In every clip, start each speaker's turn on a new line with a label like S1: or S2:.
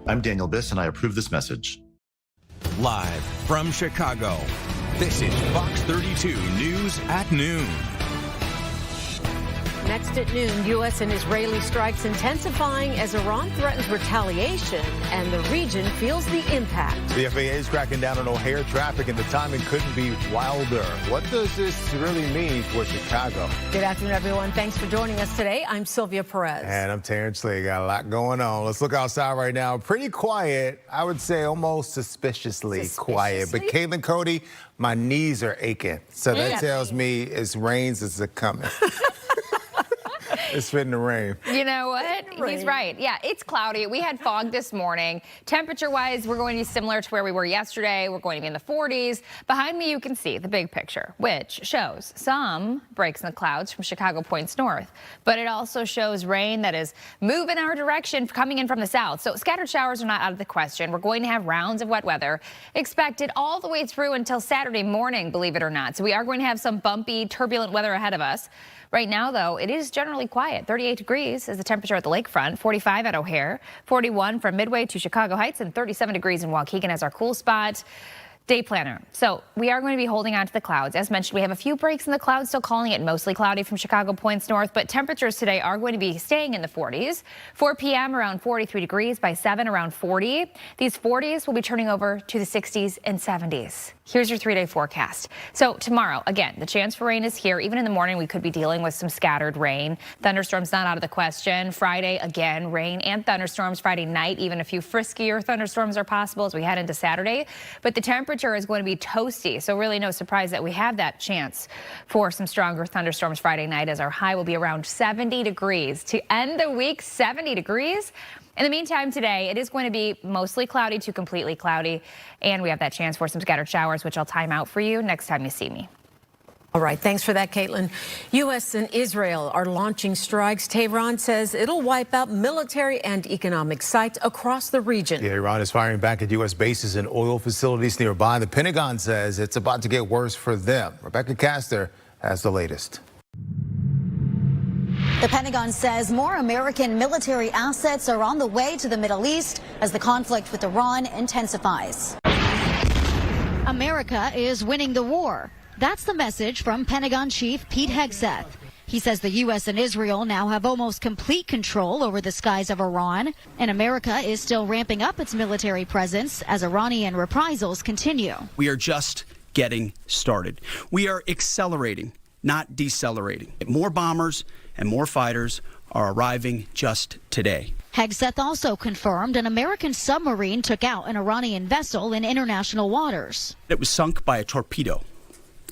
S1: I'm Daniel Biss, and I approve this message.
S2: Live from Chicago, this is Fox 32 News at Noon.
S3: Next at noon, U.S. and Israeli strikes intensifying as Iran threatens retaliation and the region feels the impact.
S4: The FAA is cracking down on O'Hare traffic and the timing couldn't be wilder. What does this really mean for Chicago?
S3: Good afternoon, everyone. Thanks for joining us today. I'm Sylvia Perez.
S4: And I'm Terrence Lee. Got a lot going on. Let's look outside right now. Pretty quiet. I would say almost suspiciously quiet. But Caitlin, Cody, my knees are aching. So that tells me it's rains is coming. It's fitting to rain.
S5: You know what? He's right. Yeah, it's cloudy. We had fog this morning. Temperature-wise, we're going to be similar to where we were yesterday. We're going to be in the 40s. Behind me, you can see the big picture, which shows some breaks in the clouds from Chicago points north. But it also shows rain that is moving our direction, coming in from the south. So scattered showers are not out of the question. We're going to have rounds of wet weather expected all the way through until Saturday morning, believe it or not. So we are going to have some bumpy, turbulent weather ahead of us. Right now, though, it is generally quiet. 38 degrees is the temperature at the lakefront, 45 at O'Hare, 41 from Midway to Chicago Heights, and 37 degrees in Waukegan as our cool spot. Day planner. So we are going to be holding on to the clouds. As mentioned, we have a few breaks in the clouds, still calling it mostly cloudy from Chicago points north, but temperatures today are going to be staying in the 40s. 4 p.m. around 43 degrees, by 7 around 40. These 40s will be turning over to the 60s and 70s. Here's your 3-day forecast. So tomorrow, again, the chance for rain is here. Even in the morning, we could be dealing with some scattered rain. Thunderstorms not out of the question. Friday, again, rain and thunderstorms. Friday night, even a few friskier thunderstorms are possible as we head into Saturday. But the temperature is going to be toasty, so really no surprise that we have that chance for some stronger thunderstorms Friday night, as our high will be around 70 degrees. To end the week, 70 degrees. In the meantime, today, it is going to be mostly cloudy to completely cloudy, and we have that chance for some scattered showers, which I'll time out for you next time you see me.
S3: All right, thanks for that, Caitlin. U.S. and Israel are launching strikes. Tehran says it'll wipe out military and economic sites across the region.
S4: Yeah, Iran is firing back at U.S. bases and oil facilities nearby. The Pentagon says it's about to get worse for them. Rebecca Castor has the latest.
S6: The Pentagon says more American military assets are on the way to the Middle East as the conflict with Iran intensifies. America is winning the war. That's the message from Pentagon Chief Pete Hegseth. He says the U.S. and Israel now have almost complete control over the skies of Iran, and America is still ramping up its military presence as Iranian reprisals continue.
S7: We are just getting started. We are accelerating, not decelerating. More bombers and more fighters are arriving just today.
S6: Hegseth also confirmed an American submarine took out an Iranian vessel in international waters.
S7: It was sunk by a torpedo.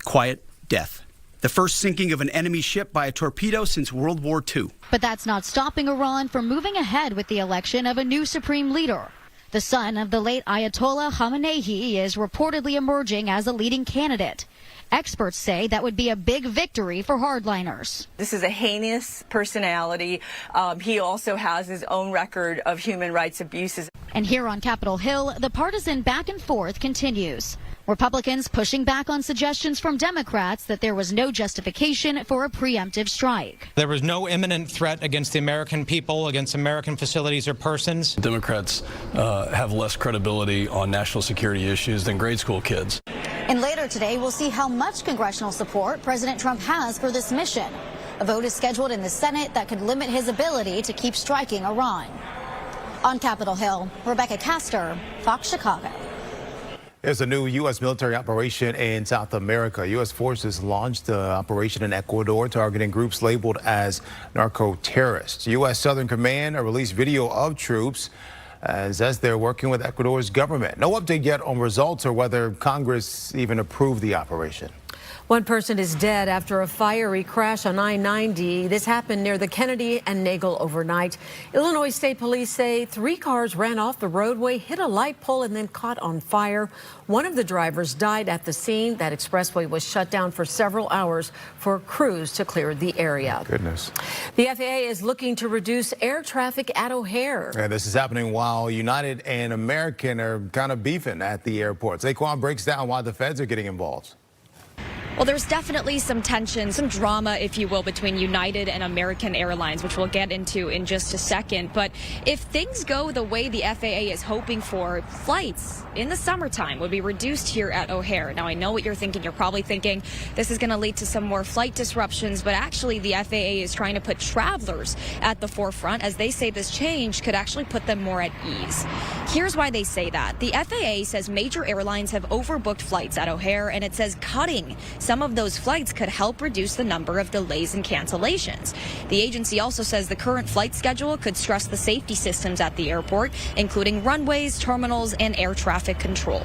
S7: Quiet death. The first sinking of an enemy ship by a torpedo since World War II.
S6: But that's not stopping Iran from moving ahead with the election of a new supreme leader. The son of the late Ayatollah Khamenei is reportedly emerging as a leading candidate. Experts say that would be a big victory for hardliners.
S8: This is a heinous personality. He also has his own record of human rights abuses.
S6: And here on Capitol Hill, the partisan back and forth continues. Republicans pushing back on suggestions from Democrats that there was no justification for a preemptive strike.
S9: There was no imminent threat against the American people, against American facilities or persons.
S10: Democrats have less credibility on national security issues than grade school kids.
S6: And later today, we'll see how much congressional support President Trump has for this mission. A vote is scheduled in the Senate that could limit his ability to keep striking Iran. On Capitol Hill, Rebecca Castor, Fox Chicago.
S4: There's a new U.S. military operation in South America. U.S. forces launched the operation in Ecuador, targeting groups labeled as narco-terrorists. U.S. Southern Command released video of troops and says they're working with Ecuador's government. No update yet on results or whether Congress even approved the operation.
S3: One person is dead after a fiery crash on I-90. This happened near the Kennedy and Nagel overnight. Illinois State Police say 3 cars ran off the roadway, hit a light pole, and then caught on fire. One of the drivers died at the scene. That expressway was shut down for several hours for crews to clear the area.
S4: Goodness.
S3: The FAA is looking to reduce air traffic at O'Hare.
S4: And this is happening while United and American are kind of beefing at the airports. Zaquan breaks down why the feds are getting involved.
S11: Well, there's definitely some tension, some drama, if you will, between United and American Airlines, which we'll get into in just a second. But if things go the way the FAA is hoping for, flights in the summertime would be reduced here at O'Hare. Now, I know what you're thinking. You're probably thinking this is going to lead to some more flight disruptions, but actually the FAA is trying to put travelers at the forefront, as they say this change could actually put them more at ease. Here's why they say that. The FAA says major airlines have overbooked flights at O'Hare, and it says cutting some of those flights could help reduce the number of delays and cancellations. The agency also says the current flight schedule could stress the safety systems at the airport, including runways, terminals, and air traffic control.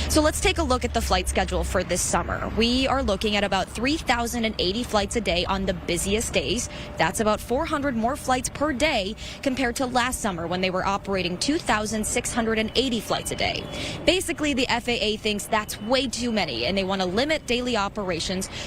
S11: So let's take a look at the flight schedule for this summer. We are looking at about 3,080 flights a day on the busiest days. That's about 400 more flights per day compared to last summer when they were operating 2,680 flights a day. Basically, the FAA thinks that's way too many, and they want to limit daily operations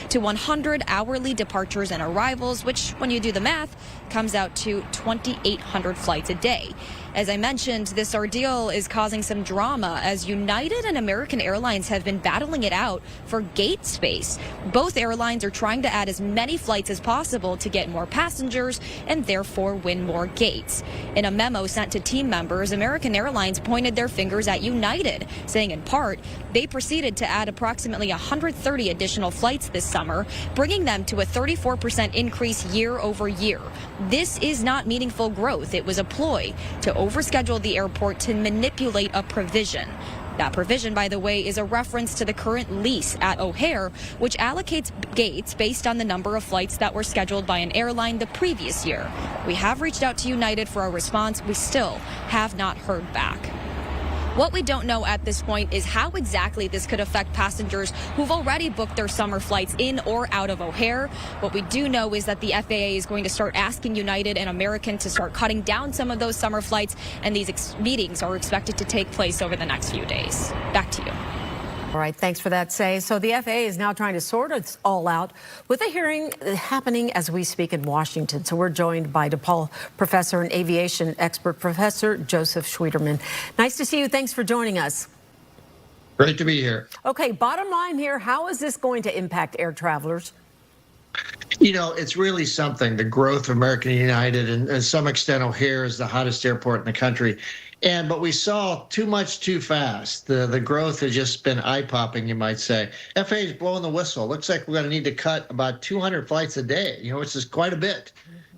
S11: to 100 hourly departures and arrivals, which, when you do the math, comes out to 2,800 flights a day. As I mentioned, this ordeal is causing some drama as United and American Airlines have been battling it out for gate space. Both airlines are trying to add as many flights as possible to get more passengers and therefore win more gates. In a memo sent to team members, American Airlines pointed their fingers at United, saying in part, they proceeded to add approximately 130 additional flights this summer, bringing them to a 34% increase year over year. This is not meaningful growth. It was a ploy to overschedule the airport to manipulate a provision. That provision, by the way, is a reference to the current lease at O'Hare, which allocates gates based on the number of flights that were scheduled by an airline the previous year. We have reached out to United for a response. We still have not heard back. What we don't know at this point is how exactly this could affect passengers who've already booked their summer flights in or out of O'Hare. What we do know is that the FAA is going to start asking United and American to start cutting down some of those summer flights, and these meetings are expected to take place over the next few days. Back to you.
S3: All right, thanks for that, Say. So the FAA is now trying to sort it all out with a hearing happening as we speak in Washington. So we're joined by DePaul professor and aviation expert, Professor Joseph Schwieterman. Nice to see you. Thanks for joining us.
S12: Great to be here.
S3: Okay, bottom line here, how is this going to impact air travelers?
S12: You know, it's really something, the growth of American United, and to some extent O'Hare is the hottest airport in the country. But we saw too much too fast. The growth has just been eye-popping, you might say. FAA is blowing the whistle. Looks like we're going to need to cut about 200 flights a day, which is quite a bit.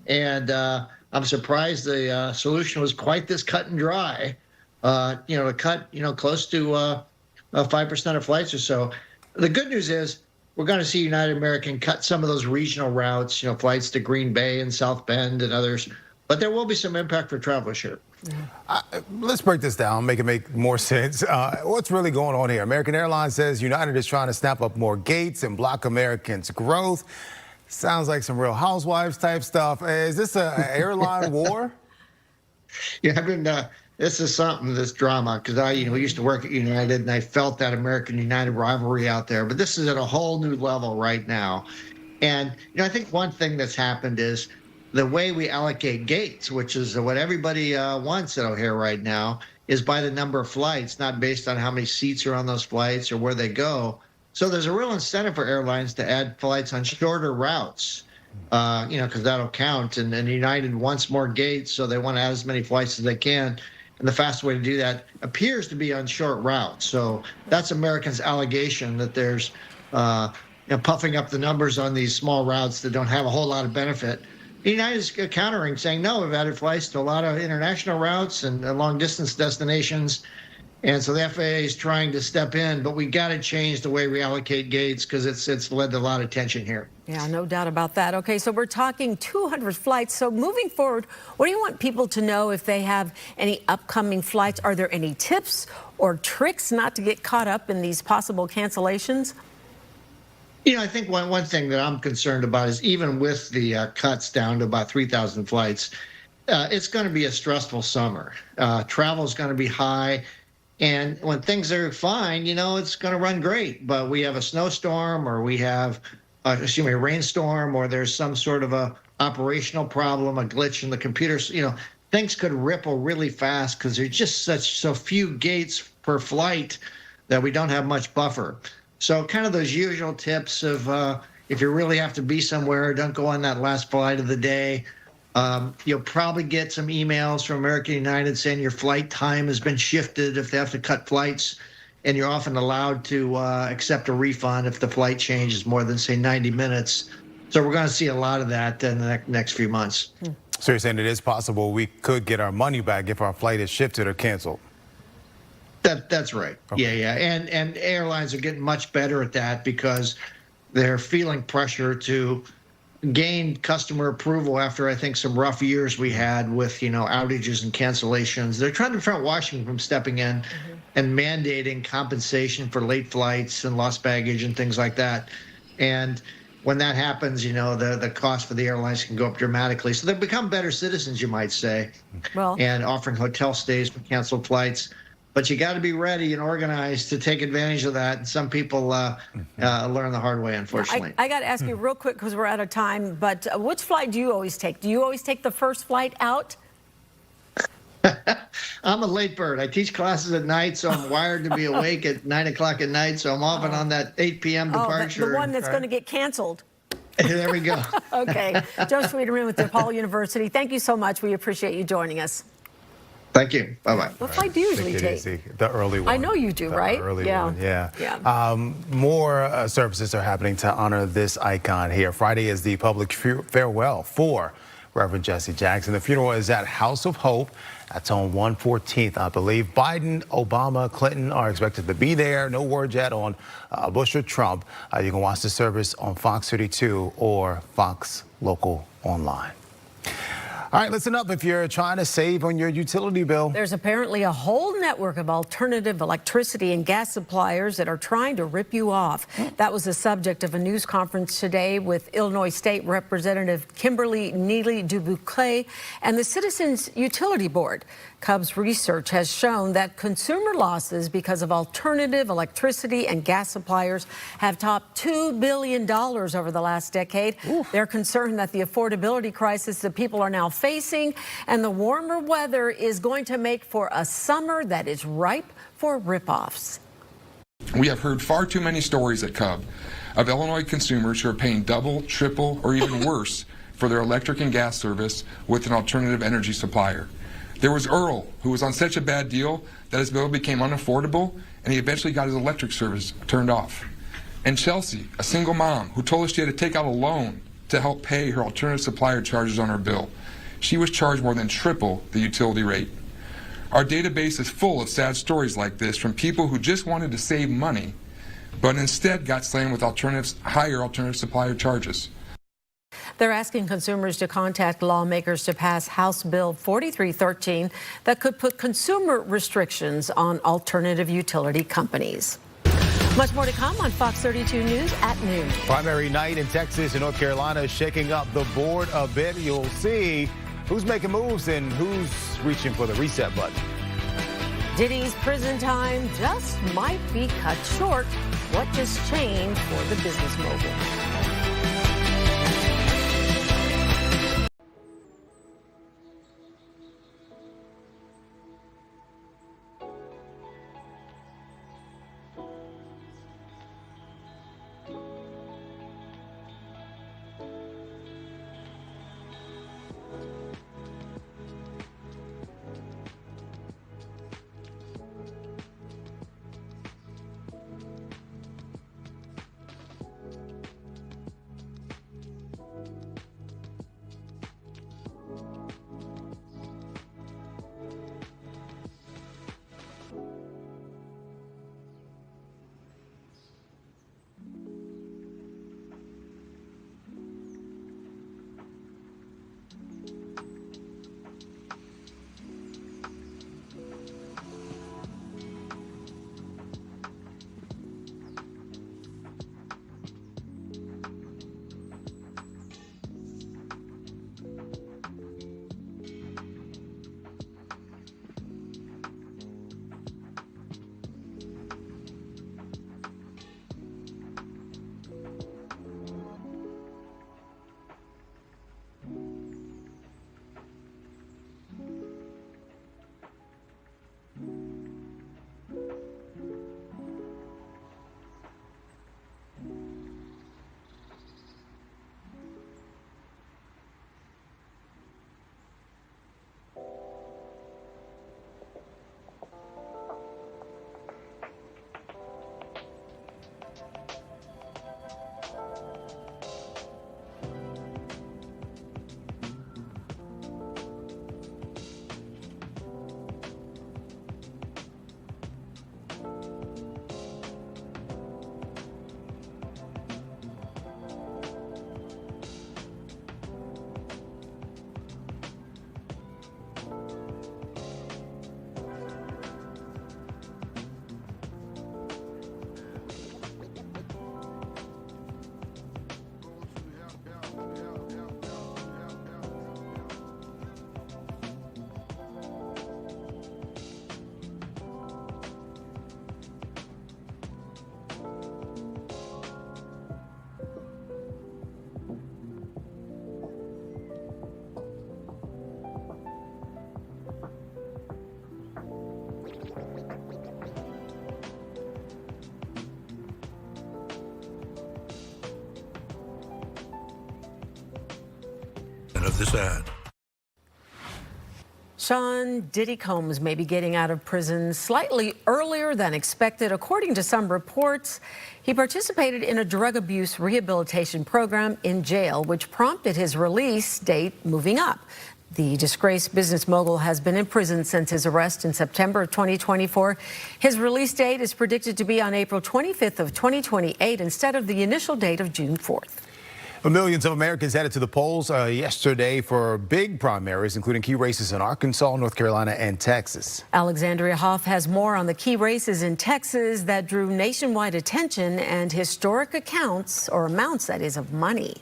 S12: And I'm surprised the solution was quite this cut and dry, to cut, close to 5% of flights or so. The good news is we're going to see United American cut some of those regional routes, flights to Green Bay and South Bend and others. But there will be some impact for travelers here.
S4: Let's break this down, make it make more sense. What's really going on here? American Airlines says United is trying to snap up more gates and block Americans' growth. Sounds like some Real Housewives type stuff. Is this an airline war?
S12: Yeah, this is something, this drama, because I used to work at United and I felt that American United rivalry out there. But this is at a whole new level right now. And, I think one thing that's happened is the way we allocate gates, which is what everybody wants at O'Hare right now, is by the number of flights, not based on how many seats are on those flights or where they go. So there's a real incentive for airlines to add flights on shorter routes, because that'll count. And United wants more gates, so they want to add as many flights as they can. And the fastest way to do that appears to be on short routes. So that's Americans' allegation that there's puffing up the numbers on these small routes that don't have a whole lot of benefit. United is countering, saying, no, we've added flights to a lot of international routes and long-distance destinations. And so the FAA is trying to step in, but we got to change the way we allocate gates because it's led to a lot of tension here.
S3: Yeah, no doubt about that. Okay, so we're talking 200 flights. So moving forward, what do you want people to know if they have any upcoming flights? Are there any tips or tricks not to get caught up in these possible cancellations?
S12: I think one thing that I'm concerned about is even with the cuts down to about 3,000 flights, it's going to be a stressful summer. Travel is going to be high. And when things are fine, it's going to run great. But we have a snowstorm or we have, a rainstorm, or there's some sort of a operational problem, a glitch in the computers. Things could ripple really fast because there's just so few gates per flight that we don't have much buffer. So kind of those usual tips of if you really have to be somewhere, don't go on that last flight of the day. You'll probably get some emails from American United saying your flight time has been shifted if they have to cut flights, and you're often allowed to accept a refund if the flight change is more than, say, 90 minutes. So we're going to see a lot of that in the next few months.
S4: So you're saying it is possible we could get our money back if our flight is shifted or canceled?
S12: That's right. Okay. Yeah. And airlines are getting much better at that because they're feeling pressure to gain customer approval after, I think, some rough years we had with, outages and cancellations. They're trying to prevent Washington from stepping in and mandating compensation for late flights and lost baggage and things like that. And when that happens, the cost for the airlines can go up dramatically. So they've become better citizens, you might say, and offering hotel stays for canceled flights. But you got to be ready and organized to take advantage of that. And some people learn the hard way, unfortunately.
S3: I got to ask you real quick because we're out of time. But which flight do you always take? Do you always take the first flight out?
S12: I'm a late bird. I teach classes at night, so I'm wired to be awake at 9 o'clock at night. So I'm often on that 8 p.m. departure.
S3: The one that's going to get canceled.
S12: There we go.
S3: Okay. Joe Schwederman with DePaul University. Thank you so much. We appreciate you joining us.
S12: Thank you. Bye-bye.
S3: What flight do you usually take?
S4: The early one.
S3: I know you do, right?
S4: The early one, yeah.
S3: Yeah.
S4: More services are happening to honor this icon here. Friday is the public farewell for Reverend Jesse Jackson. The funeral is at House of Hope. That's on 114th, I believe. Biden, Obama, Clinton are expected to be there. No word yet on Bush or Trump. You can watch the service on Fox 32 or Fox Local Online. All right, listen up if you're trying to save on your utility bill.
S3: There's apparently a whole network of alternative electricity and gas suppliers that are trying to rip you off. That was the subject of a news conference today with Illinois State Representative Kimberly Neely Dubuclet and the Citizens Utility Board. Cubs research has shown that consumer losses because of alternative electricity and gas suppliers have topped $2 billion over the last decade. They're concerned that the affordability crisis that people are now facing and the warmer weather is going to make for a summer that is ripe for ripoffs.
S13: We have heard far too many stories at Cub of Illinois consumers who are paying double, triple, or even worse for their electric and gas service with an alternative energy supplier. There was Earl, who was on such a bad deal that his bill became unaffordable, and he eventually got his electric service turned off. And Chelsea, a single mom, who told us she had to take out a loan to help pay her alternative supplier charges on her bill. She was charged more than triple the utility rate. Our database is full of sad stories like this from people who just wanted to save money, but instead got slammed with higher alternative supplier charges.
S3: They're asking consumers to contact lawmakers to pass House Bill 4313 that could put consumer restrictions on alternative utility companies. Much more to come on Fox 32 News at noon.
S4: Primary night in Texas and North Carolina is shaking up the board a bit. You'll see who's making moves and who's reaching for the reset button.
S3: Diddy's prison time just might be cut short. What just changed for the business mogul?
S14: advertisement of this ad.
S3: Sean Diddy Combs may be getting out of prison slightly earlier than expected. According to some reports, he participated in a drug abuse rehabilitation program in jail, which prompted his release date moving up. The disgraced business mogul has been in prison since his arrest in September of 2024. His release date is predicted to be on April 25th of 2028 instead of the initial date of June 4th.
S4: Millions of Americans headed to the polls yesterday for big primaries, including key races in Arkansas, North Carolina, and Texas.
S3: Alexandria Hoff has more on the key races in Texas that drew nationwide attention and historic amounts, that is, of money.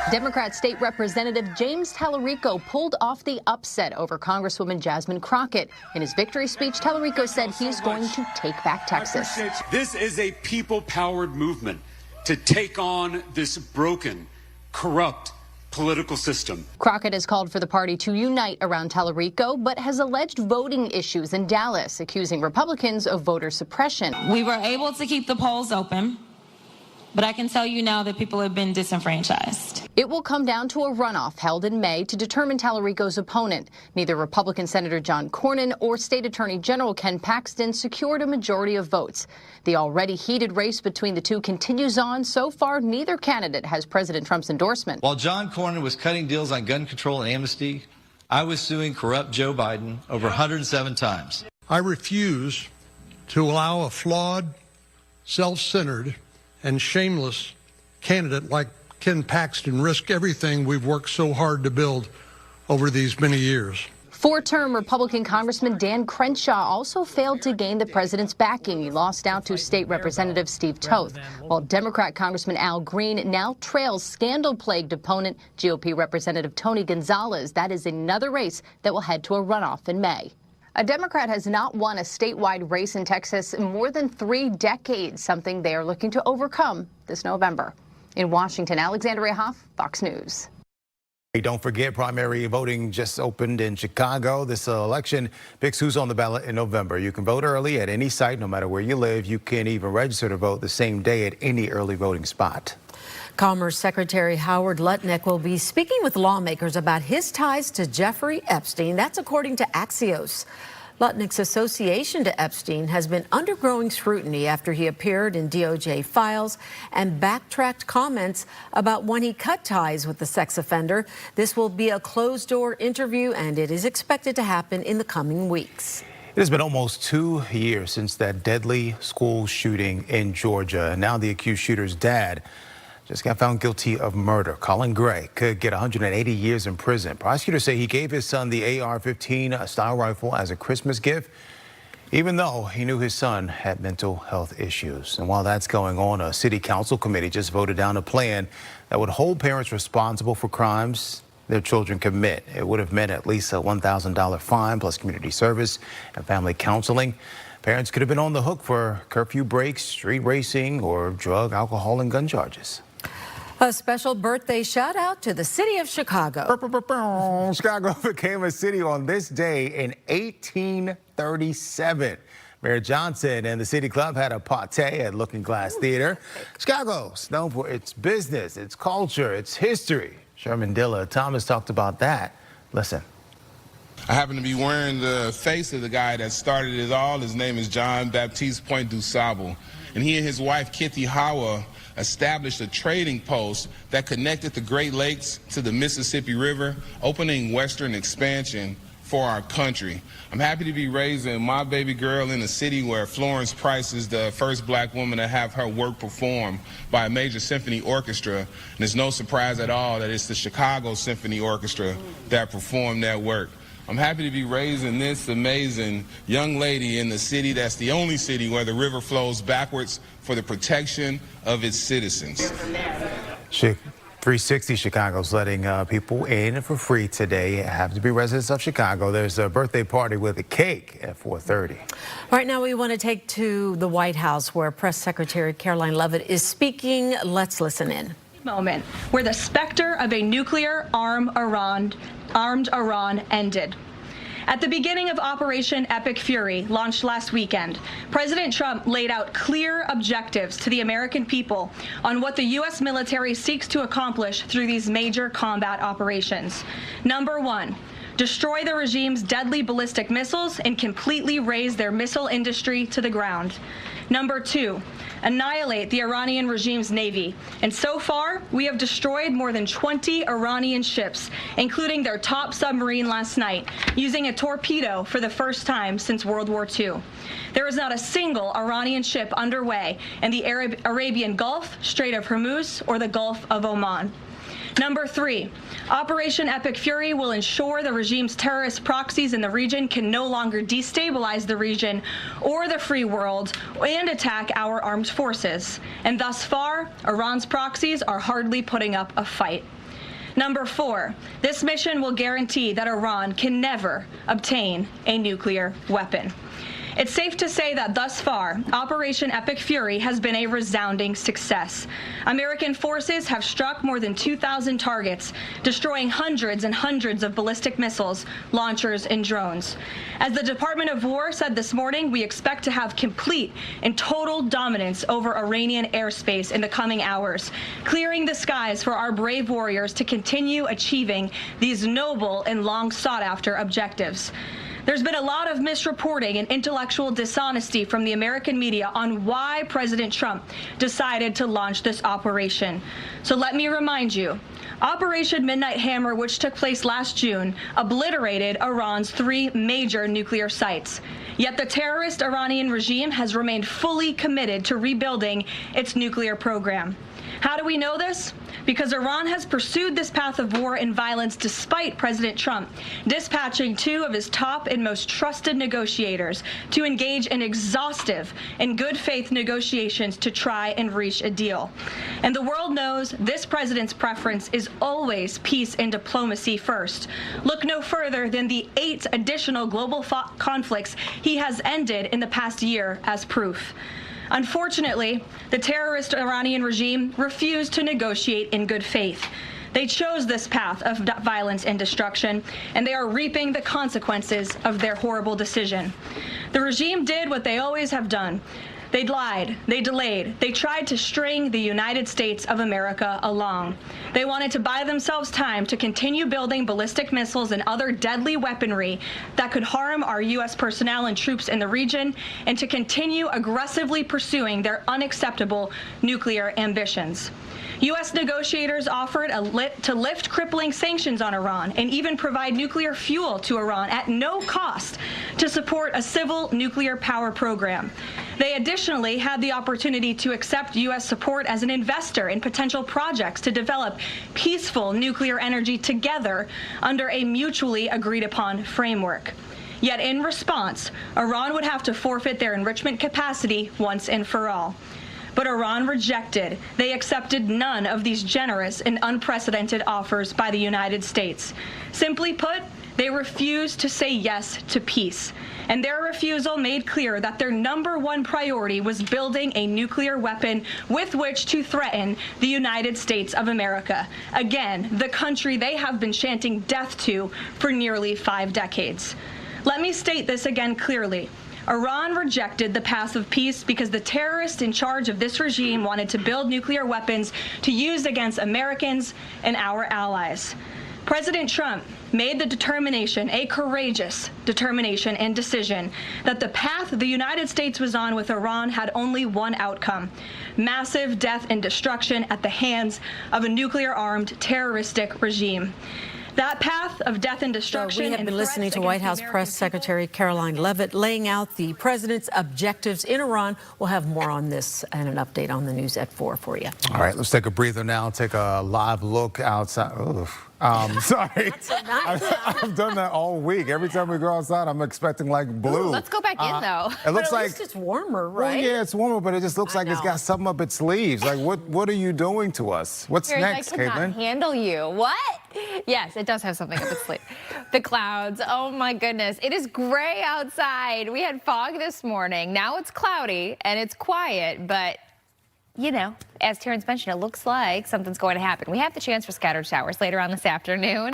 S15: Democrat State Representative James Tallarico pulled off the upset over Congresswoman Jasmine Crockett. In his victory speech, Tallarico said he's going to take back Texas.
S16: This is a people-powered movement to take on this broken, corrupt political system.
S15: Crockett has called for the party to unite around Tallarico, but has alleged voting issues in Dallas, accusing Republicans of voter suppression.
S17: We were able to keep the polls open, but I can tell you now that people have been disenfranchised.
S15: It will come down to a runoff held in May to determine Tallarico's opponent. Neither Republican Senator John Cornyn or State Attorney General Ken Paxton secured a majority of votes. The already heated race between the two continues on. So far, neither candidate has President Trump's endorsement.
S18: While John Cornyn was cutting deals on gun control and amnesty, I was suing corrupt Joe Biden over 107 times.
S14: I refuse to allow a flawed, self-centered, and shameless candidate like Ken Paxton risk everything we've worked so hard to build over these many years.
S15: Four-term Republican Congressman Dan Crenshaw also failed to gain the president's backing. He lost out to State Representative Steve Toth, while Democrat Congressman Al Green now trails scandal-plagued opponent GOP Representative Tony Gonzalez. That is another race that will head to a runoff in May. A Democrat has not won a statewide race in Texas in more than 3 decades, something they are looking to overcome this November. In Washington, Alexandria Hoff, Fox News.
S4: Hey, don't forget, primary voting just opened in Chicago. This election picks who's on the ballot in November. You can vote early at any site, no matter where you live. You can even register to vote the same day at any early voting spot.
S3: Commerce Secretary Howard Lutnick will be speaking with lawmakers about his ties to Jeffrey Epstein. That's according to Axios. Lutnick's association to Epstein has been undergoing scrutiny after he appeared in DOJ files and backtracked comments about when he cut ties with the sex offender. This will be a closed-door interview, and it is expected to happen in the coming weeks.
S4: It has been almost 2 years since that deadly school shooting in Georgia, and now the accused shooter's dad just got found guilty of murder. Colin Gray could get 180 years in prison. Prosecutors say he gave his son the AR-15 style rifle as a Christmas gift, even though he knew his son had mental health issues. And while that's going on, a city council committee just voted down a plan that would hold parents responsible for crimes their children commit. It would have meant at least a $1,000 fine plus community service and family counseling. Parents could have been on the hook for curfew breaks, street racing, or drug, alcohol, and gun charges.
S3: A special birthday shout out to the city of Chicago.
S4: Chicago became a city on this day in 1837. Mayor Johnson and the City Club had a party at Looking Glass Theater. Chicago's known for its business, its culture, its history. Sherman Dilla Thomas talked about that. Listen.
S19: I happen to be wearing the face of the guy that started it all. His name is John Baptiste Point du Sable. And he and his wife, Kitty Howard, established a trading post that connected the Great Lakes to the Mississippi River, opening western expansion for our country. I'm happy to be raising my baby girl in a city where Florence Price is the first black woman to have her work performed by a major symphony orchestra. And it's no surprise at all that it's the Chicago Symphony Orchestra that performed that work. I'm happy to be raising this amazing young lady in the city that's the only city where the river flows backwards for the protection of its citizens.
S4: 360 Chicago's letting people in for free today. Have to be residents of Chicago. There's a birthday party with a cake at 4:30.
S3: Right now we want to take to the White House where Press Secretary Caroline Leavitt is speaking. Let's listen in.
S20: Moment where the specter of a nuclear armed Iran ended. At the beginning of Operation Epic Fury, launched last weekend, President Trump laid out clear objectives to the American people on what the U.S. military seeks to accomplish through these major combat operations. Number one, destroy the regime's deadly ballistic missiles and completely raze their missile industry to the ground. Number two, annihilate the Iranian regime's navy. And so far, we have destroyed more than 20 Iranian ships, including their top submarine last night, using a torpedo for the first time since World War II. There is not a single Iranian ship underway in the Arabian Gulf, Strait of Hormuz, or the Gulf of Oman. Number three, Operation Epic Fury will ensure the regime's terrorist proxies in the region can no longer destabilize the region or the free world and attack our armed forces. And thus far, Iran's proxies are hardly putting up a fight. Number four, this mission will guarantee that Iran can never obtain a nuclear weapon. It's safe to say that thus far, Operation Epic Fury has been a resounding success. American forces have struck more than 2,000 targets, destroying hundreds and hundreds of ballistic missiles, launchers, and drones. As the Department of War said this morning, we expect to have complete and total dominance over Iranian airspace in the coming hours, clearing the skies for our brave warriors to continue achieving these noble and long sought-after objectives. There's been a lot of misreporting and intellectual dishonesty from the American media on why President Trump decided to launch this operation. So let me remind you, Operation Midnight Hammer, which took place last June, obliterated Iran's 3 major nuclear sites. Yet the terrorist Iranian regime has remained fully committed to rebuilding its nuclear program. How do we know this? Because Iran has pursued this path of war and violence despite President Trump dispatching 2 of his top and most trusted negotiators to engage in exhaustive and good faith negotiations to try and reach a deal. And the world knows this president's preference is always peace and diplomacy first. Look no further than the 8 additional global conflicts he has ended in the past year as proof. Unfortunately, the terrorist Iranian regime refused to negotiate in good faith. They chose this path of violence and destruction, and they are reaping the consequences of their horrible decision. The regime did what they always have done. They lied, they delayed, they tried to string the United States of America along. They wanted to buy themselves time to continue building ballistic missiles and other deadly weaponry that could harm our U.S. personnel and troops in the region, and to continue aggressively pursuing their unacceptable nuclear ambitions. U.S. negotiators offered to lift crippling sanctions on Iran and even provide nuclear fuel to Iran at no cost to support a civil nuclear power program. They additionally had the opportunity to accept U.S. support as an investor in potential projects to develop peaceful nuclear energy together under a mutually agreed upon framework. Yet in response, Iran would have to forfeit their enrichment capacity once and for all. But Iran rejected. They accepted none of these generous and unprecedented offers by the United States. Simply put, they refused to say yes to peace. And their refusal made clear that their #1 priority was building a nuclear weapon with which to threaten the United States of America. Again, the country they have been chanting death to for nearly 5 decades. Let me state this again clearly. Iran rejected the path of peace because the terrorists in charge of this regime wanted to build nuclear weapons to use against Americans and our allies. President Trump made the determination, a courageous determination and decision, that the path the United States was on with Iran had only one outcome: massive death and destruction at the hands of a nuclear-armed terroristic regime. That path of death and destruction.
S3: We have been listening to White House Press Secretary Caroline Leavitt laying out the president's objectives in Iran. We'll have more on this and an update on the news at 4 for you.
S4: All right, let's take a breather now. Take a live look outside. Sorry.
S3: That's so nice.
S4: I've done that all week. Every time we go outside, I'm expecting like blue.
S5: Ooh, let's go back in though.
S4: It looks
S3: but at
S4: like
S3: least it's warmer, right?
S4: Well, yeah, it's warmer, but it just looks like it's got something up its sleeves. Like, what are you doing to us? What's next,
S5: I cannot
S4: Caitlin?
S5: handle you. What? Yes, it does have something up its sleeve. The clouds. Oh my goodness. It is gray outside. We had fog this morning. Now it's cloudy and it's quiet, but you know, as Terrence mentioned, it looks like something's going to happen. We have the chance for scattered showers later on this afternoon.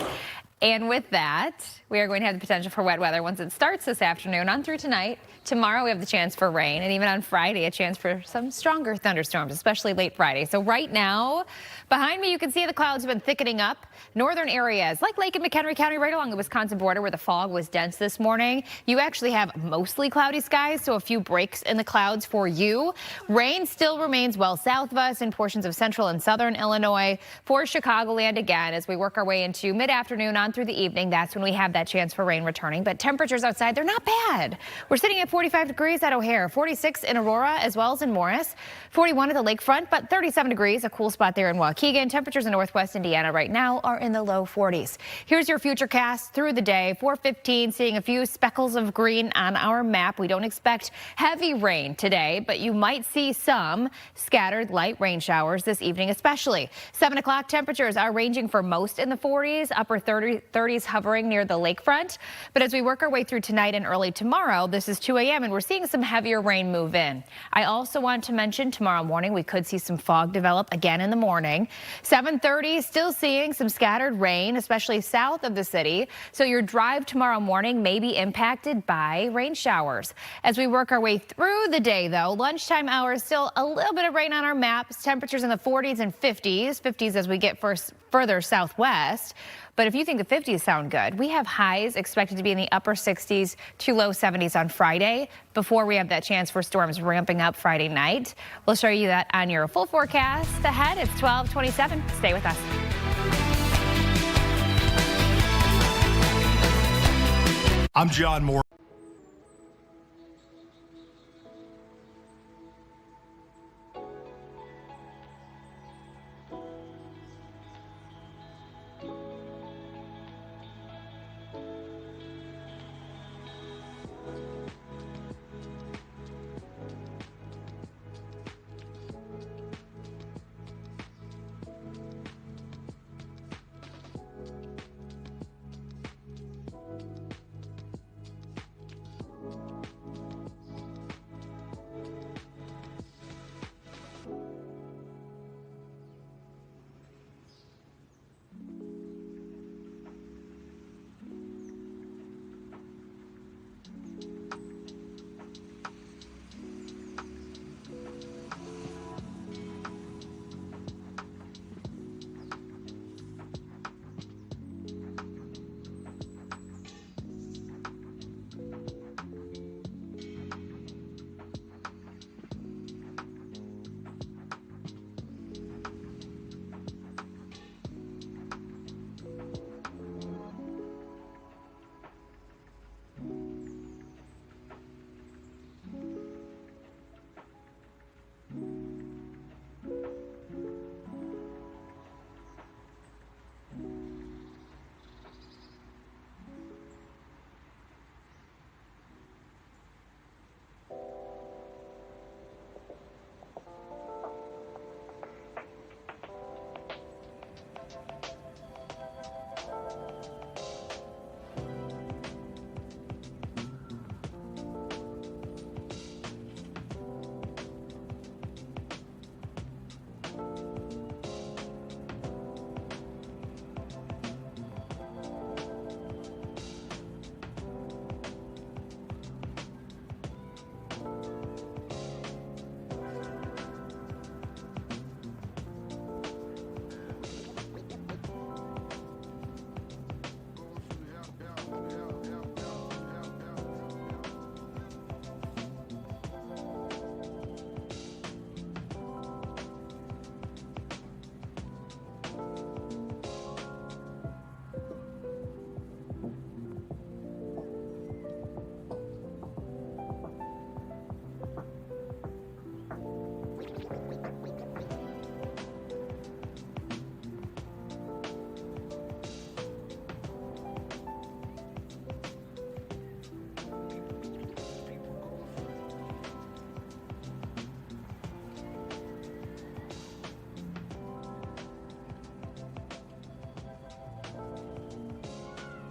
S5: And with that, we are going to have the potential for wet weather once it starts this afternoon on through tonight. Tomorrow we have the chance for rain, and even on Friday a chance for some stronger thunderstorms, especially late Friday. So right now, behind me you can see the clouds have been thickening up. Northern areas like Lake and McHenry County right along the Wisconsin border where the fog was dense this morning. You actually have mostly cloudy skies, so a few breaks in the clouds for you. Rain still remains well south of us in portions of central and southern Illinois. For Chicagoland again, as we work our way into mid-afternoon on through the evening, that's when we have that chance for rain returning. But temperatures outside, they're not bad. We're sitting at 45 degrees at O'Hare, 46 in Aurora as well as in Morris, 41 at the lakefront, but 37 degrees, a cool spot there in Waukegan. Temperatures in northwest Indiana right now are in the low 40s. Here's your futurecast through the day. 4:15, seeing a few speckles of green on our map. We don't expect heavy rain today, but you might see some scattered light rain showers this evening especially. 7 o'clock temperatures are ranging for most in the 40s, upper 30s hovering near the lakefront. But as we work our way through tonight and early tomorrow, this is 2 a.m. and we're seeing some heavier rain move in. I also want to mention tomorrow morning we could see some fog develop again in the morning. 7:30, still seeing some scattered rain, especially south of the city. So your drive tomorrow morning may be impacted by rain showers. As we work our way through the day, though, lunchtime hours, still a little bit of rain on our maps. Temperatures in the 40s and 50s as we get further southwest. But if you think the 50s sound good, we have highs expected to be in the upper 60s to low 70s on Friday before we have that chance for storms ramping up Friday night. We'll show you that on your full forecast ahead. It's 12:27. Stay with us.
S21: I'm John Moore.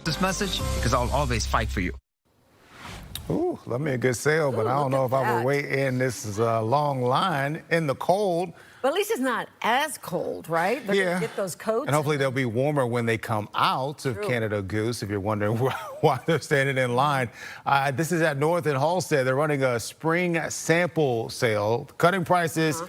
S22: This message because I'll always fight for you.
S4: Ooh, love me a good sale, but I don't know if I would wait in. This is a long line in the cold.
S3: But at least it's not as cold, right? They're gonna get those coats.
S4: And hopefully they'll be warmer when they come out of Canada Goose, if you're wondering why they're standing in line. This is at North and Halstead. They're running a spring sample sale, cutting prices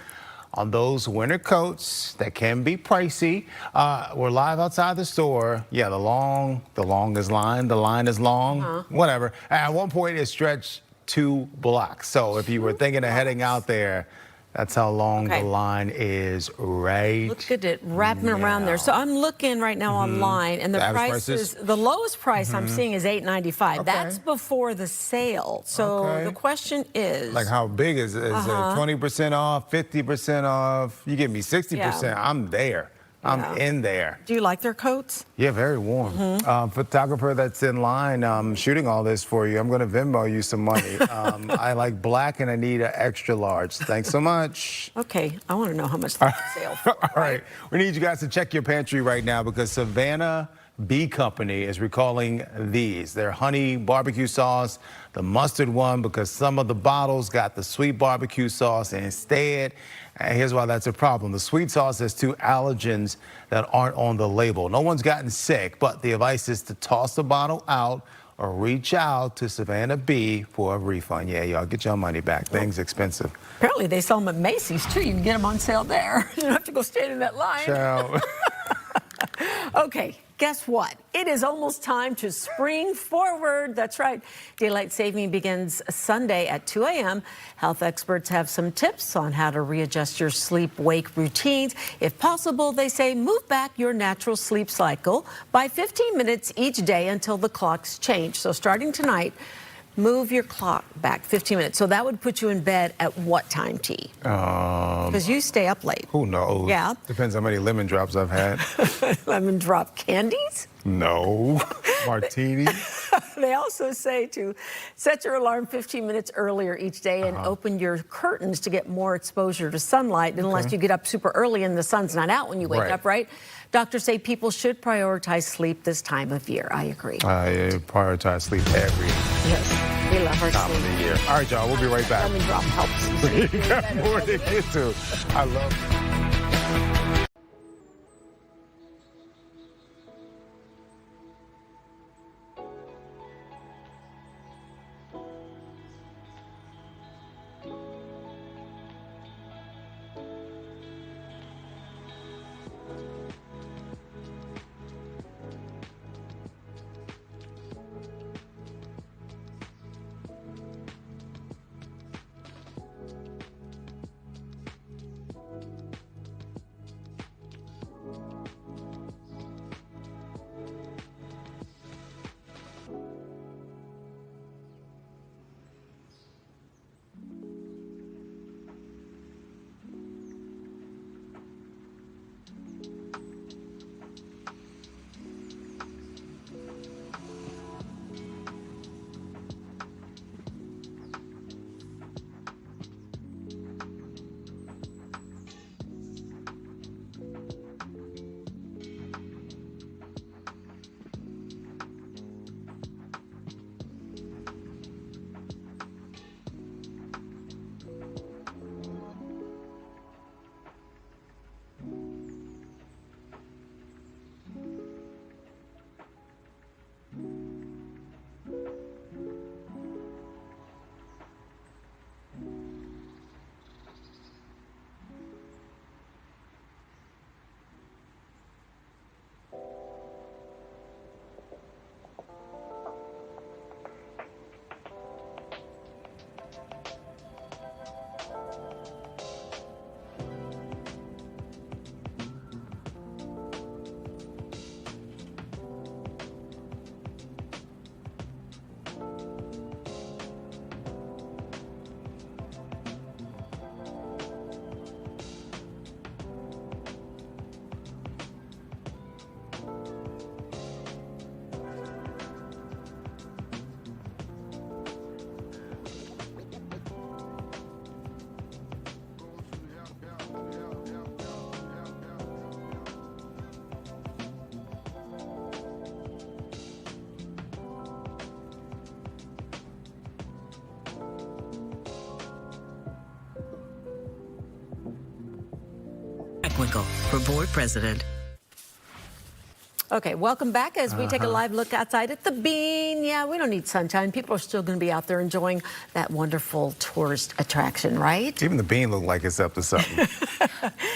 S4: on those winter coats that can be pricey. We're live outside the store. Yeah, the longest line. The line is long, whatever. At one point it stretched 2 blocks. So if you were thinking of heading out there, that's how long the line is right.
S3: Look at it wrapping around there. So I'm looking right now online, and the prices, the lowest price I'm seeing is $8.95. That's before the sale. So the question is,
S4: like, how big is it? Is it 20% off, 50% off? You give me 60%, I'm there. I'm in there.
S3: Do you like their coats?
S4: Yeah, very warm. Photographer that's in line shooting all this for you. I'm going to Venmo you some money. I like black and I need an extra large. Thanks so much.
S3: Okay, I want to know how much that's on sale for.
S4: All right, we need you guys to check your pantry right now because Savannah Bee Company is recalling these. Their honey barbecue sauce, the mustard one, because some of the bottles got the sweet barbecue sauce instead. And here's why that's a problem. The sweet sauce has 2 allergens that aren't on the label. No one's gotten sick, but the advice is to toss the bottle out or reach out to Savannah Bee for a refund. Yeah, y'all get your money back. Things expensive.
S3: Apparently they sell them at Macy's too. You can get them on sale there. You don't have to go stand in that line.
S4: Ciao.
S3: Okay, guess what? It is almost time to spring forward. That's right. Daylight saving begins Sunday at 2 a.m. Health experts have some tips on how to readjust your sleep-wake routines. If possible, they say move back your natural sleep cycle by 15 minutes each day until the clocks change. So starting tonight, move your clock back 15 minutes. So that would put you in bed at what time, T? Because you stay up late.
S4: Who knows?
S3: Yeah.
S4: Depends how many lemon drops I've had.
S3: Lemon drop candies?
S4: No. Martini?
S3: They also say to set your alarm 15 minutes earlier each day and open your curtains to get more exposure to sunlight unless you get up super early and the sun's not out when you wake up, right? Doctors say people should prioritize sleep this time of year. I agree.
S4: I prioritize sleep every
S3: we love our
S4: time of the year. All right, y'all, we'll be right back.
S3: Lemon drop helps.
S4: You got more to get to. I love it.
S1: Winkle for board president.
S3: Okay, welcome back as we take a live look outside at the Bean. Yeah, we don't need sunshine. People are still going to be out there enjoying that wonderful tourist attraction, right?
S4: Even the Bean look like it's up to something.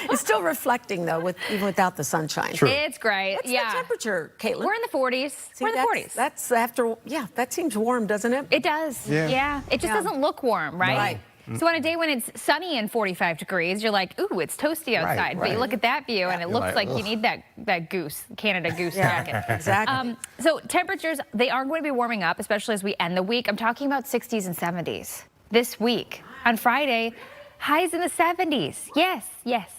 S3: It's still reflecting, though, even without the sunshine.
S4: True.
S5: It's great.
S3: What's the temperature, Caitlin?
S5: We're in the 40s. We're in the 40s.
S3: That's after, that seems warm, doesn't it?
S5: It does.
S4: Yeah.
S5: It just doesn't look warm, right?
S3: Right.
S5: So on a day when it's sunny and 45 degrees, you're like, ooh, it's toasty outside. But you look at that view and it looks like you need that goose, Canada goose jacket.
S3: Exactly.
S5: So temperatures, they are going to be warming up, especially as we end the week. I'm talking about 60s and 70s this week. On Friday, highs in the 70s. Yes.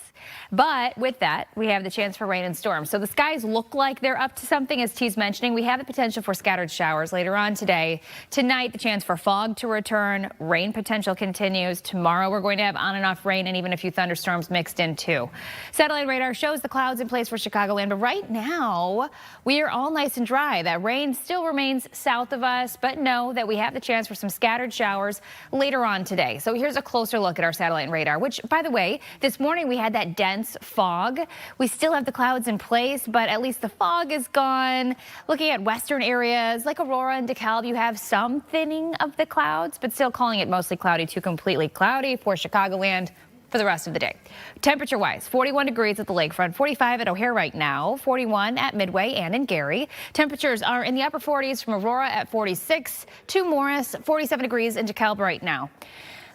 S5: But with that, we have the chance for rain and storms. So the skies look like they're up to something, as T's mentioning. We have the potential for scattered showers later on today. Tonight, the chance for fog to return. Rain potential continues. Tomorrow, we're going to have on and off rain and even a few thunderstorms mixed in, too. Satellite radar shows the clouds in place for Chicagoland. But right now, we are all nice and dry. That rain still remains south of us. But know that we have the chance for some scattered showers later on today. So here's a closer look at our satellite radar, which, by the way, this morning we had that dense fog. We still have the clouds in place, but at least the fog is gone. Looking at western areas like Aurora and DeKalb, you have some thinning of the clouds, but still calling it mostly cloudy to completely cloudy for Chicagoland for the rest of the day. Temperature-wise, 41 degrees at the lakefront, 45 at O'Hare right now, 41 at Midway and in Gary. Temperatures are in the upper 40s from Aurora at 46 to Morris, 47 degrees in DeKalb right now.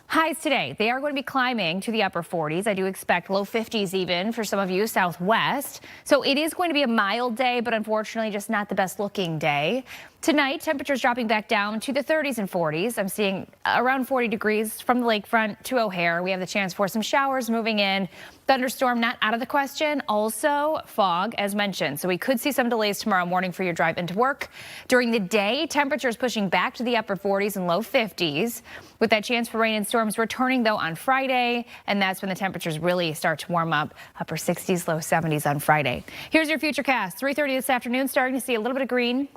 S5: Highs today, they are going to be climbing to the upper 40s. I do expect low 50s even for some of you southwest. So it is going to be a mild day, but unfortunately just not the best looking day. Tonight, temperatures dropping back down to the 30s and 40s. I'm seeing around 40 degrees from the lakefront to O'Hare. We have the chance for some showers moving in. Thunderstorm not out of the question. Also fog, as mentioned. So we could see some delays tomorrow morning for your drive into work. During the day, temperatures pushing back to the upper 40s and low 50s. With that chance for rain and storms returning, though, on Friday. And that's when the temperatures really start to warm up. Upper 60s, low 70s on Friday. Here's your futurecast. 3:30 this afternoon, starting to see a little bit of green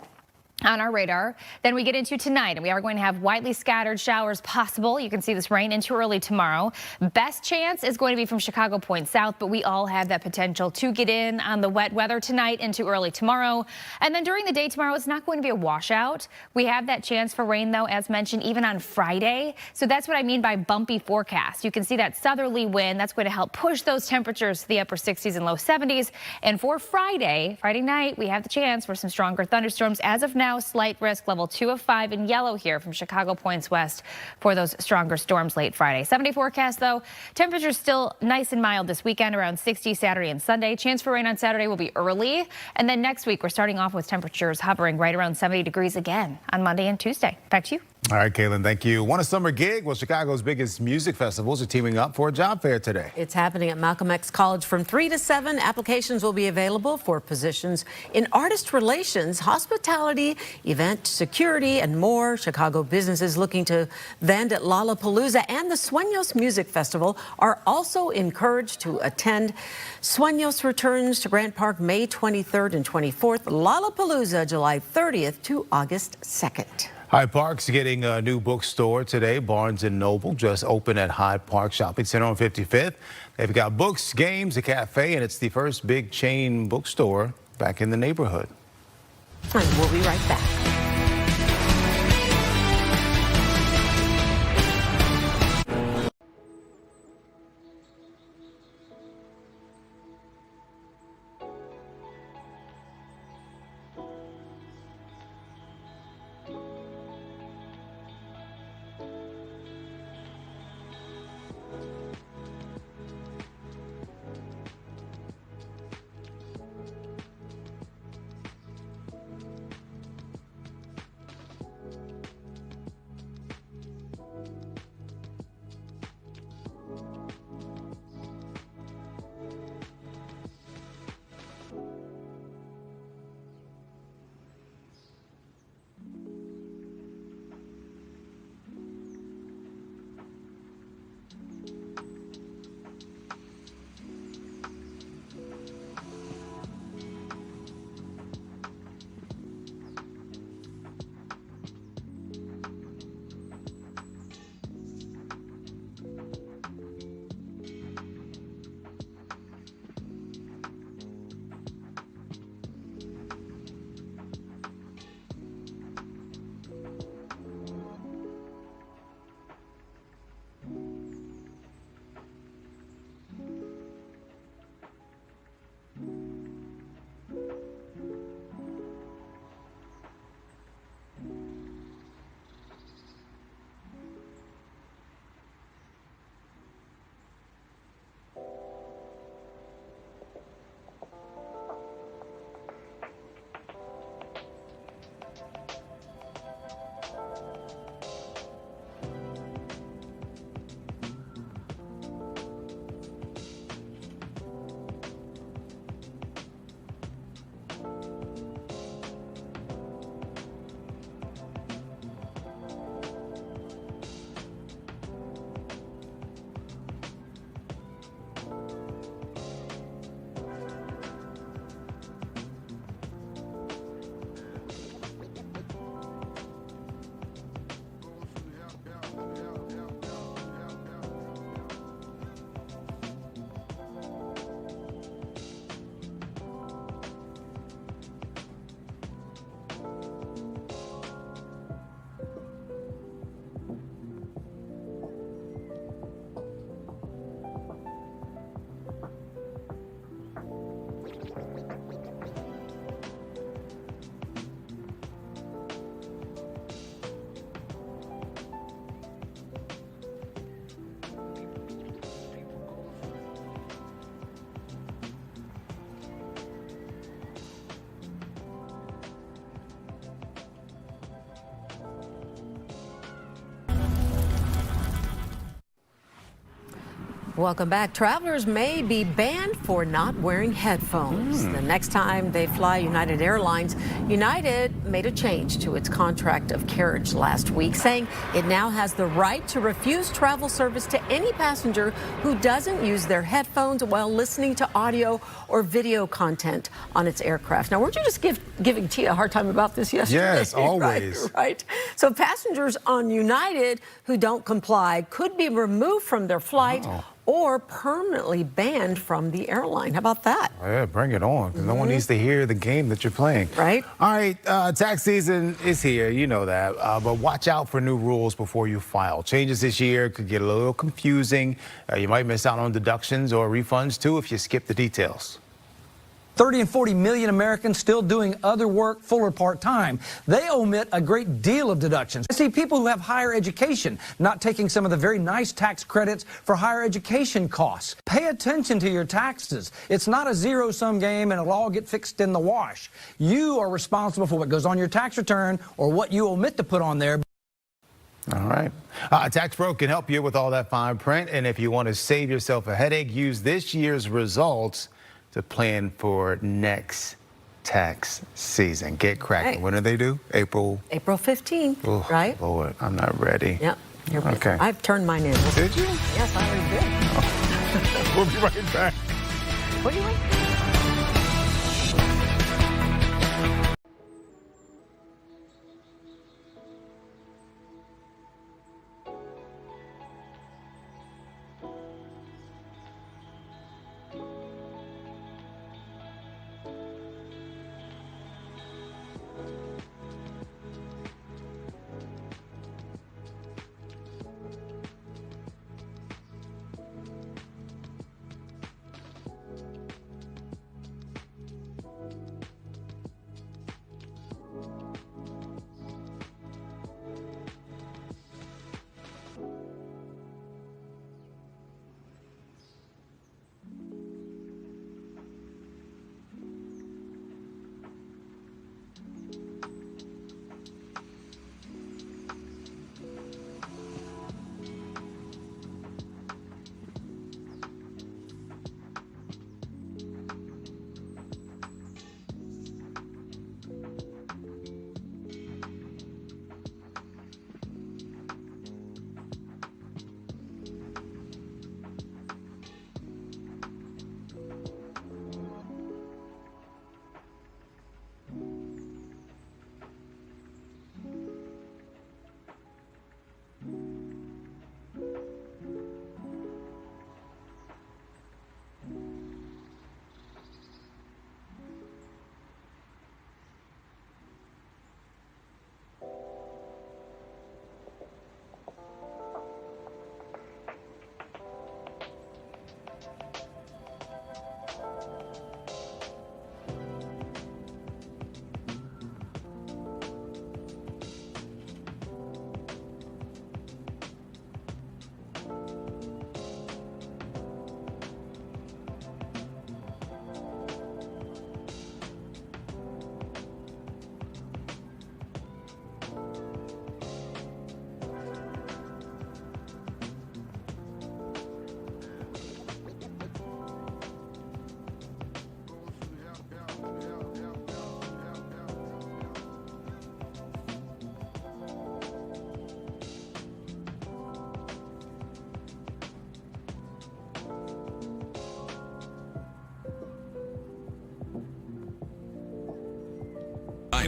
S5: on our radar. Then we get into tonight, and we are going to have widely scattered showers possible. You can see this rain into early tomorrow. Best chance is going to be from Chicago Point south, but we all have that potential to get in on the wet weather tonight into early tomorrow. And then during the day tomorrow, it's not going to be a washout. We have that chance for rain, though, as mentioned, even on Friday. So that's what I mean by bumpy forecast. You can see that southerly wind. That's going to help push those temperatures to the upper 60s and low 70s. And for Friday night, we have the chance for some stronger thunderstorms. As of now, slight risk level 2 of 5 in yellow here from Chicago points west for those stronger storms late Friday. 70 forecast, though. Temperatures still nice and mild this weekend, around 60 Saturday and Sunday. Chance for rain on Saturday will be early. And then next week, we're starting off with temperatures hovering right around 70 degrees again on Monday and Tuesday. Back to you.
S4: All right, Caitlin, thank you. Want a summer gig? Well, Chicago's biggest music festivals are teaming up for a job fair today.
S3: It's happening at Malcolm X College from 3 to 7. Applications will be available for positions in artist relations, hospitality, event security, and more. Chicago businesses looking to vend at Lollapalooza and the Sueños Music Festival are also encouraged to attend. Sueños returns to Grant Park May 23rd and 24th. Lollapalooza July 30th to August 2nd.
S4: Hyde Park's getting a new bookstore today. Barnes & Noble just opened at Hyde Park Shopping Center on 55th. They've got books, games, a cafe, and it's the first big chain bookstore back in the neighborhood.
S3: And we'll be right back. Welcome back. Travelers may be banned for not wearing headphones. The next time they fly United Airlines, United made a change to its contract of carriage last week, saying it now has the right to refuse travel service to any passenger who doesn't use their headphones while listening to audio or video content on its aircraft. Now, weren't you just giving Tia a hard time about this yesterday?
S4: Yes, always.
S3: Right. So passengers on United who don't comply could be removed from their flight or permanently banned from the airline. How about that?
S4: Yeah, bring it on. No one needs to hear the game that you're playing.
S3: Right.
S4: All right, tax season is here, you know that. But watch out for new rules before you file. Changes this year could get a little confusing. You might miss out on deductions or refunds too if you skip the details.
S2: 30 and 40 million Americans still doing other work full or part-time. They omit a great deal of deductions. I see people who have higher education not taking some of the very nice tax credits for higher education costs. Pay attention to your taxes. It's not a zero-sum game and it'll all get fixed in the wash. You are responsible for what goes on your tax return or what you omit to put on there.
S4: All right. Tax Pro can help you with all that fine print. And if you want to save yourself a headache, use this year's results to plan for next tax season. Get cracking. Right. When do they do? April
S3: 15th,
S4: oh,
S3: right?
S4: Lord, I'm not ready.
S3: Yep.
S4: Okay.
S3: I've turned mine in.
S4: Did you?
S3: Yes, I already did.
S4: Oh. We'll be right back.
S3: What do you want?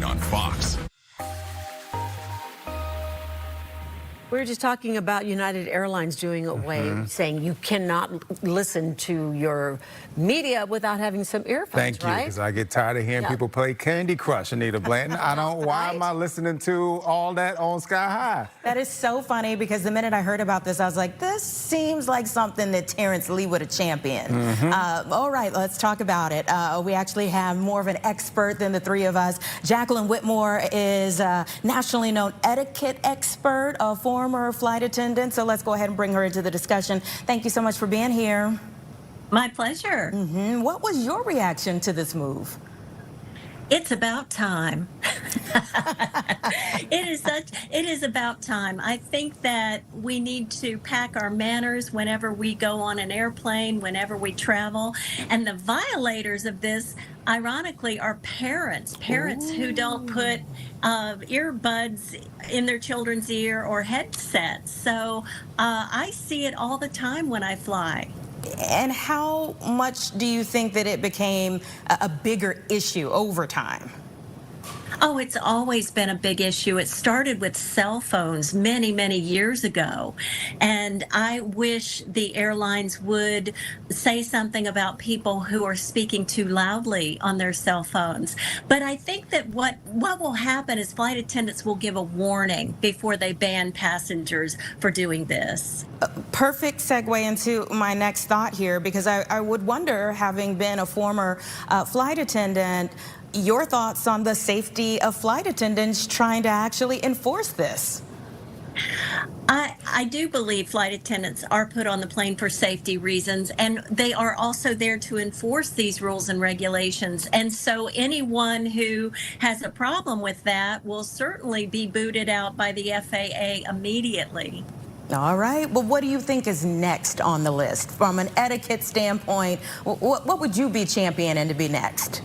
S7: On Fox.
S3: We were just talking about United Airlines doing away, saying you cannot listen to your media without having some earphones,
S4: Thank you, because I get tired of hearing people play Candy Crush, Anita Blanton. I don't, why am I listening to all that on Sky High?
S23: That is so funny, because the minute I heard about this, I was like, this seems like something that Terrence Lee would have championed. All right, let's talk about it. We actually have more of an expert than the three of us. Jacqueline Whitmore is a nationally known etiquette expert, a former flight attendant, so let's go ahead and bring her into the discussion. Thank you so much for being here.
S24: My pleasure.
S23: What was your reaction to this move?
S7: It's about time. It is about time. I think that we need to pack our manners whenever we go on an airplane, whenever we travel. And the violators of this, ironically, are parents who don't put earbuds in their children's ear or headsets. So I see it all the time when I fly.
S23: And how much do you think that it became a bigger issue over time?
S7: Oh, it's always been a big issue. It started with cell phones many, many years ago. And I wish the airlines would say something about people who are speaking too loudly on their cell phones. But I think that what will happen is flight attendants will give a warning before they ban passengers for doing this.
S23: Perfect segue into my next thought here, because I would wonder, having been a former flight attendant, your thoughts on the safety of flight attendants trying to actually enforce this.
S7: I do believe flight attendants are put on the plane for safety reasons, and they are also there to enforce these rules and regulations. And so anyone who has a problem with that will certainly be booted out by the FAA immediately.
S23: All right. Well, what do you think is next on the list? From an etiquette standpoint, what would you be championing to be next?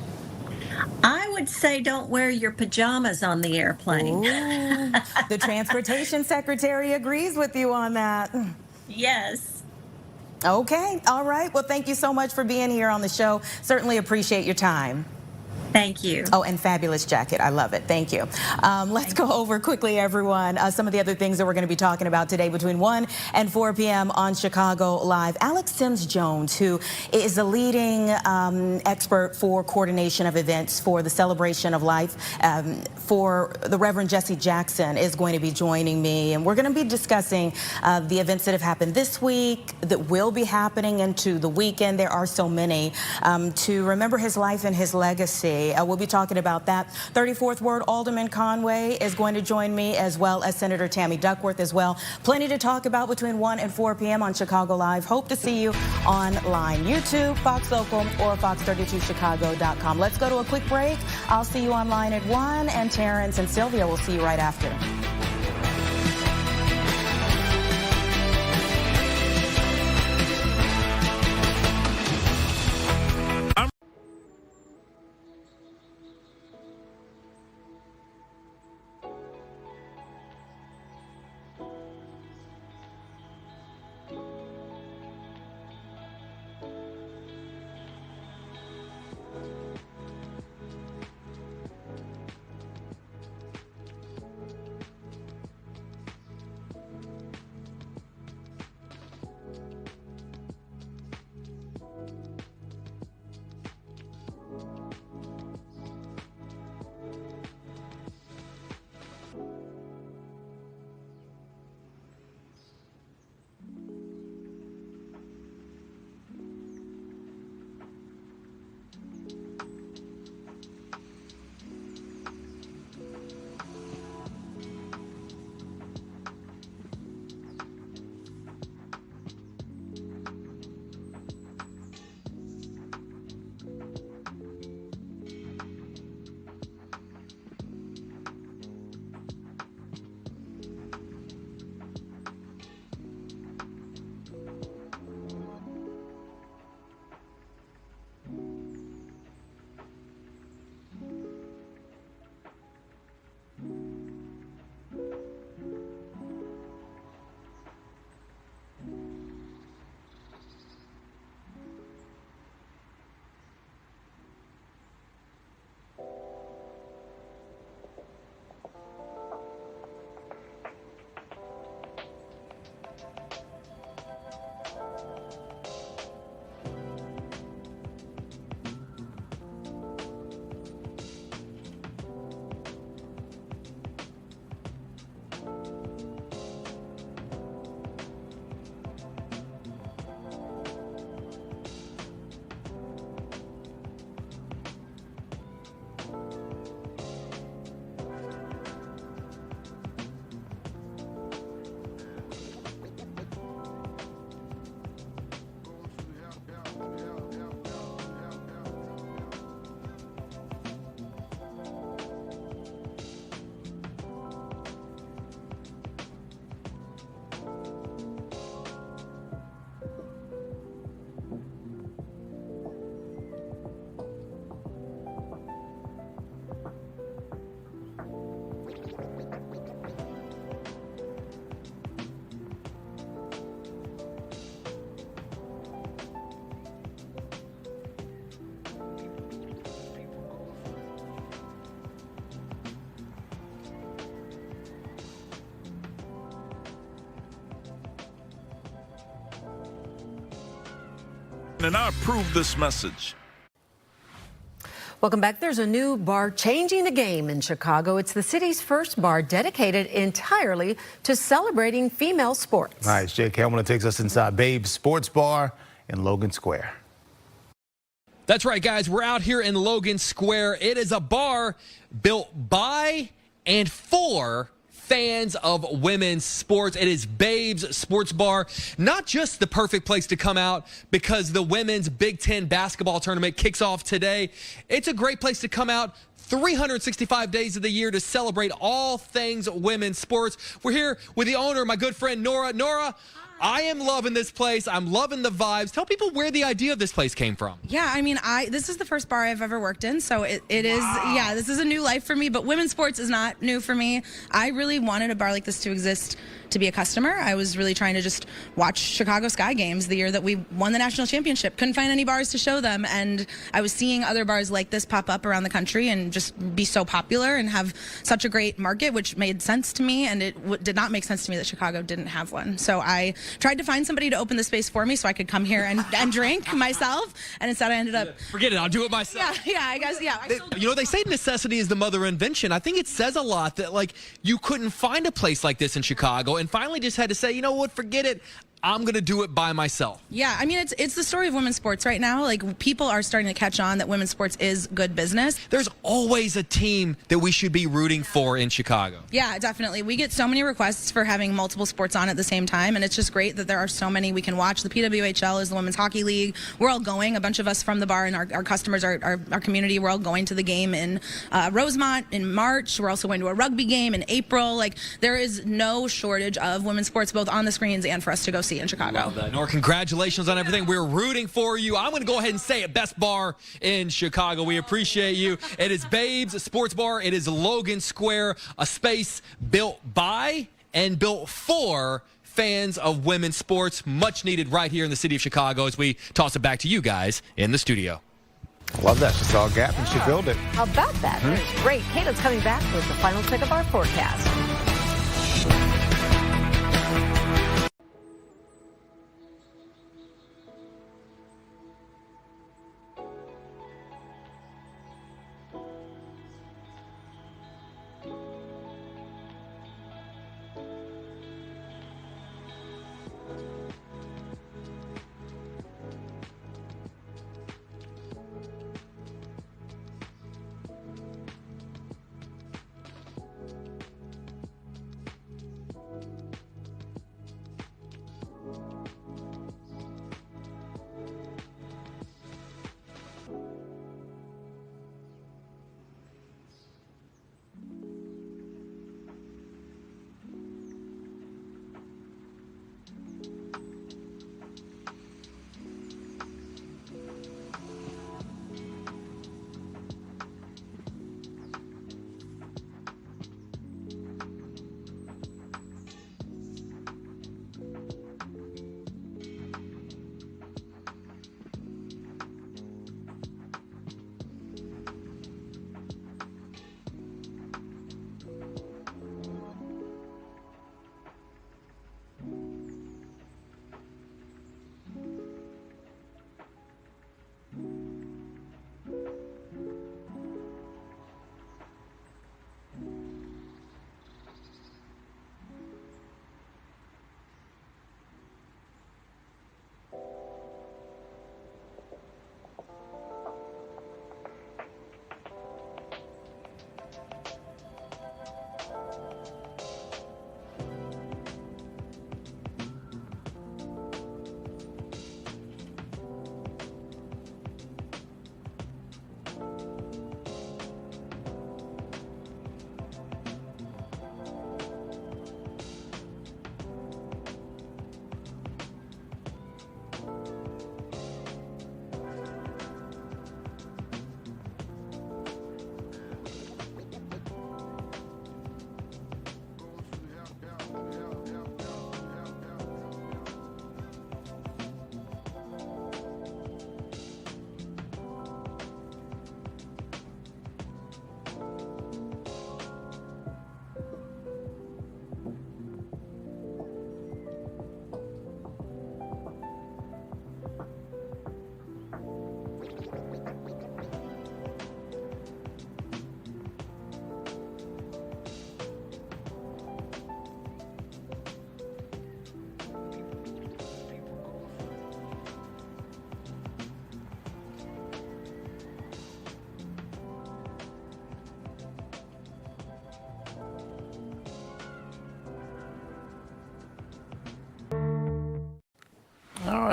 S7: I would say don't wear your pajamas on the airplane.
S23: The transportation secretary agrees with you on that.
S7: Yes.
S23: Okay. All right. Well, thank you so much for being here on the show. Certainly appreciate your time.
S7: Thank you.
S23: Oh, and fabulous jacket. I love it. Thank you. Let's go over quickly, everyone, some of the other things that we're going to be talking about today between 1 and 4 p.m. on Chicago Live. Alex Sims Jones, who is a leading expert for coordination of events for the celebration of life for the Reverend Jesse Jackson, is going to be joining me. And we're going to be discussing the events that have happened this week, that will be happening into the weekend. There are so many to remember his life and his legacy. We'll be talking about that. 34th Ward Alderman Conway is going to join me, as well as Senator Tammy Duckworth as well. Plenty to talk about between 1 and 4 p.m. on Chicago Live. Hope to see you online. YouTube, Fox Local, or fox32chicago.com. Let's go to a quick break. I'll see you online at 1, and Terrence and Sylvia will see you right after.
S8: and I approve this message.
S3: Welcome back. There's a new bar changing the game in Chicago. It's the city's first bar dedicated entirely to celebrating female sports.
S4: Nice. Jake Helmut takes us inside Babe's Sports Bar in Logan Square.
S9: That's right, guys. We're out here in Logan Square. It is a bar built by and for fans of women's sports. It is Babe's Sports Bar. Not just the perfect place to come out because the women's Big Ten basketball tournament kicks off today. It's a great place to come out 365 days of the year to celebrate all things women's sports. We're here with the owner, my good friend Nora. Nora, I am loving this place. I'm loving the vibes. Tell people where the idea of this place came from.
S10: Yeah, I mean, this is the first bar I've ever worked in, so it is, yeah, this is a new life for me, but women's sports is not new for me. I really wanted a bar like this to exist to be a customer. I was really trying to just watch Chicago Sky games the year that we won the national championship. Couldn't find any bars to show them, and I was seeing other bars like this pop up around the country and just be so popular and have such a great market, which made sense to me, and it did not make sense to me that Chicago didn't have one. So I tried to find somebody to open the space for me so I could come here and drink myself, and instead I ended up...
S9: Forget it, I'll do it myself.
S10: Yeah, I guess, yeah.
S9: You know, they say necessity is the mother of invention. I think it says a lot that, like, you couldn't find a place like this in Chicago and finally just had to say, you know what, forget it. I'm going to do it by myself.
S10: Yeah, I mean, it's the story of women's sports right now. Like, people are starting to catch on that women's sports is good business.
S9: There's always a team that we should be rooting for in Chicago.
S10: Yeah, definitely. We get so many requests for having multiple sports on at the same time, and it's just great that there are so many we can watch. The PWHL is the Women's Hockey League. We're all going. A bunch of us from the bar and our customers, our community, we're all going to the game in Rosemont in March. We're also going to a rugby game in April. Like, there is no shortage of women's sports, both on the screens and for us to go see in Chicago.
S9: Love that. Nora, congratulations on everything. We're rooting for you. I'm going to go ahead and say it. Best bar in Chicago. We appreciate you. It is Babe's Sports Bar. It is Logan Square, a space built by and built for fans of women's sports. Much needed right here in the city of Chicago as we toss it back to you guys in the studio.
S4: Love that. She saw a gap and she filled it.
S3: How about that? That's great. Caitlin's coming back with the final check of our forecast.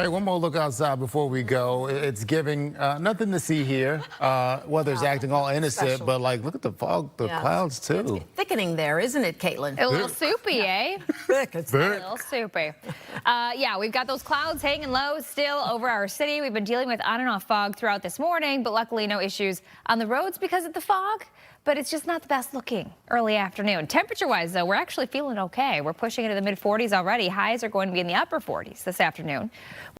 S4: right, one more look outside before we go. It's giving nothing to see here. Weather's acting all innocent, but like, look at the fog, the clouds too.
S3: It's thickening there, isn't it, Caitlin?
S5: A little soupy, eh?
S3: Thick. It's
S5: A little soupy. Yeah, we've got those clouds hanging low still over our city. We've been dealing with on and off fog throughout this morning, but luckily no issues on the roads because of the fog. But it's just not the best looking early afternoon. Temperature-wise, though, we're actually feeling okay. We're pushing into the mid-40s already. Highs are going to be in the upper 40s this afternoon.